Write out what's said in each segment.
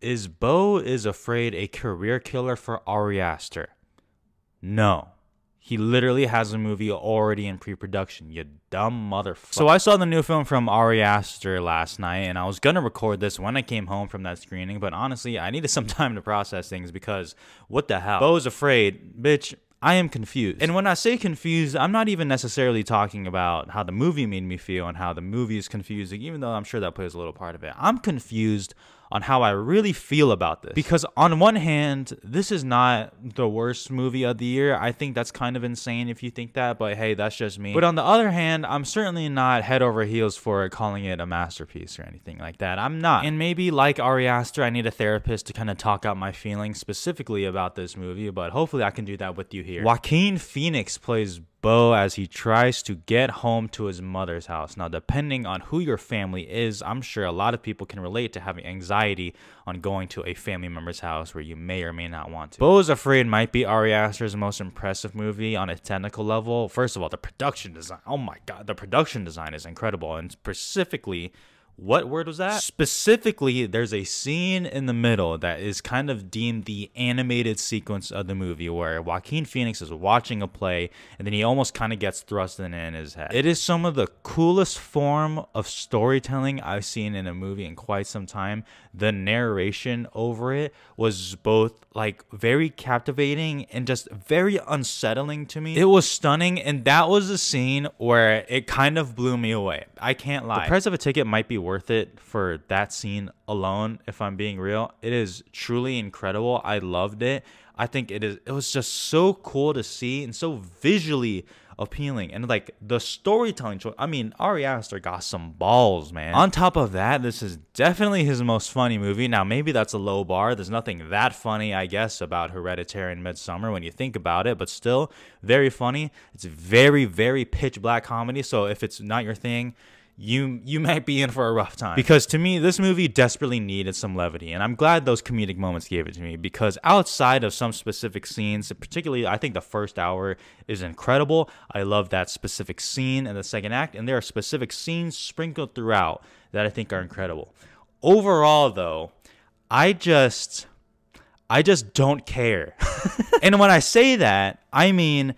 Is Beau is Afraid a career killer for Ari Aster? No. He literally has a movie already in pre-production, you dumb motherfucker. So I saw the new film from Ari Aster last night, and I was going to record this when I came home from that screening, but honestly, I needed some time to process things because what the hell? Beau is Afraid, bitch, I am confused. And when I say confused, I'm not even necessarily talking about how the movie made me feel and how the movie is confusing, even though I'm sure that plays a little part of it. I'm confused on how I really feel about this. Because on one hand, this is not the worst movie of the year. I think that's kind of insane if you think that, but hey, that's just me. But on the other hand, I'm certainly not head over heels for calling it a masterpiece or anything like that. I'm not. And maybe like Ari Aster, I need a therapist to kind of talk out my feelings specifically about this movie, but hopefully I can do that with you here. Joaquin Phoenix plays Beau as he tries to get home to his mother's house. Now, depending on who your family is, I'm sure a lot of people can relate to having anxiety on going to a family member's house where you may or may not want to. Beau is Afraid might be Ari Aster's most impressive movie on a technical level. First of all, the production design. Oh my God, the production design is incredible. And specifically, what word was that? Specifically, there's a scene in the middle that is kind of deemed the animated sequence of the movie where Joaquin Phoenix is watching a play and then he almost kind of gets thrust in his head. It is some of the coolest form of storytelling I've seen in a movie in quite some time. The narration over it was both like very captivating and just very unsettling to me. It was stunning, and that was a scene where it kind of blew me away. I can't lie. The price of a ticket might be worth it for that scene alone, if I'm being real. It is truly incredible. I loved it. I think it was just so cool to see and so visually appealing, and like the storytelling choice. I mean, Ari Aster got some balls, man. On top of that, this is definitely his most funny movie. Now, maybe that's a low bar. There's nothing that funny, I guess, about Hereditary and Midsommar when you think about it, but still very funny. It's very, very pitch black comedy. So if it's not your thing, you might be in for a rough time. Because to me, this movie desperately needed some levity, and I'm glad those comedic moments gave it to me, because outside of some specific scenes, particularly I think the first hour is incredible. I love that specific scene in the second act, and there are specific scenes sprinkled throughout that I think are incredible. Overall, though, I just don't care. And when I say that, I mean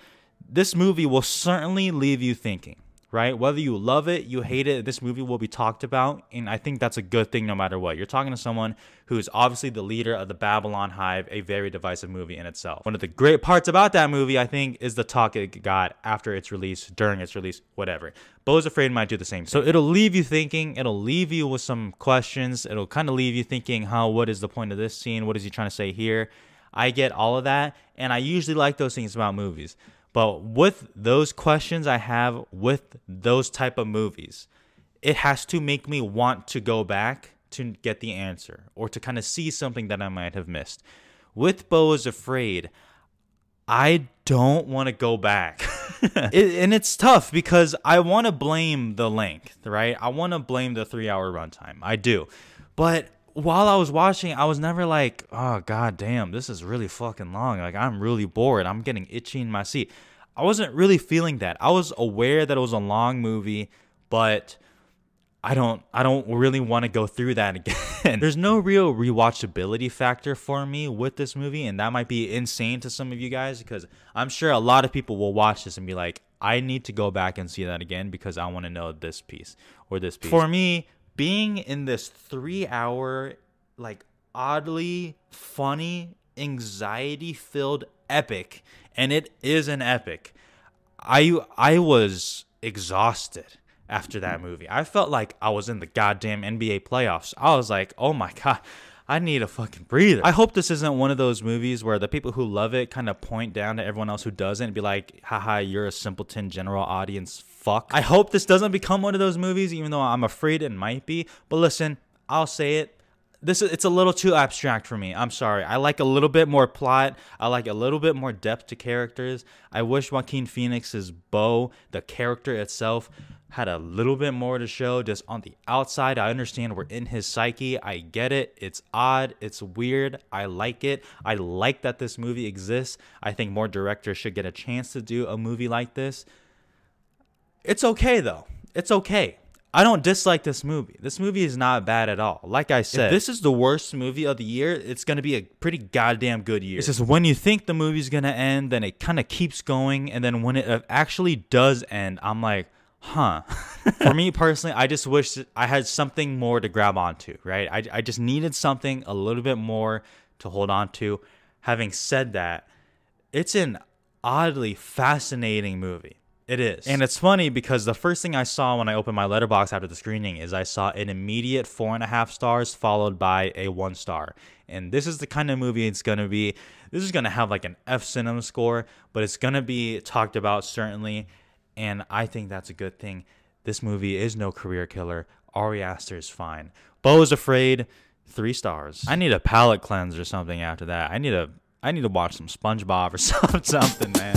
this movie will certainly leave you thinking. Right? Whether you love it, you hate it, this movie will be talked about, and I think that's a good thing no matter what. You're talking to someone who is obviously the leader of the Babylon Hive, a very divisive movie in itself. One of the great parts about that movie, I think, is the talk it got after its release, during its release, whatever. Beau is Afraid might do the same thing. So it'll leave you thinking, it'll leave you with some questions, it'll kind of leave you thinking, what is the point of this scene? What is he trying to say here? I get all of that, and I usually like those things about movies. But with those questions I have with those type of movies, it has to make me want to go back to get the answer or to kind of see something that I might have missed. With Beau is Afraid, I don't want to go back. And it's tough because I want to blame the length, right? I want to blame the 3-hour runtime. I do. But while I was watching, I was never like, oh, god damn, this is really fucking long. Like, I'm really bored. I'm getting itchy in my seat. I wasn't really feeling that. I was aware that it was a long movie, but I don't really want to go through that again. There's no real rewatchability factor for me with this movie, and that might be insane to some of you guys, because I'm sure a lot of people will watch this and be like, I need to go back and see that again because I want to know this piece or this piece. For me, being in this 3-hour, like, oddly funny, anxiety-filled epic, and it is an epic, I was exhausted after that movie. I felt like I was in the goddamn NBA playoffs. I was like, oh my god, I need a fucking breather. I hope this isn't one of those movies where the people who love it kind of point down to everyone else who doesn't and be like, haha, you're a simpleton general audience fuck. I hope this doesn't become one of those movies, even though I'm afraid it might be. But listen, I'll say it. It's a little too abstract for me. I'm sorry. I like a little bit more plot. I like a little bit more depth to characters. I wish Joaquin Phoenix's Beau, the character itself, had a little bit more to show just on the outside. I understand we're in his psyche. I get it. It's odd. It's weird. I like it. I like that this movie exists. I think more directors should get a chance to do a movie like this. It's okay, though. It's okay. I don't dislike this movie. This movie is not bad at all. Like I said, if this is the worst movie of the year, it's going to be a pretty goddamn good year. It's just when you think the movie's going to end, then it kind of keeps going. And then when it actually does end, I'm like, huh. For me personally, I just wish I had something more to grab onto, right? I just needed something a little bit more to hold on to. Having said that, it's an oddly fascinating movie. It is. And it's funny because the first thing I saw when I opened my Letterboxd after the screening is I saw an immediate 4.5 stars followed by a 1 star. And this is the kind of movie it's going to be. This is going to have like an F cinema score, but it's going to be talked about certainly. And I think that's a good thing. This movie is no career killer. Ari Aster is fine. Beau is Afraid, 3 stars. I need a palate cleanse or something after that. I need to watch some SpongeBob or something, man.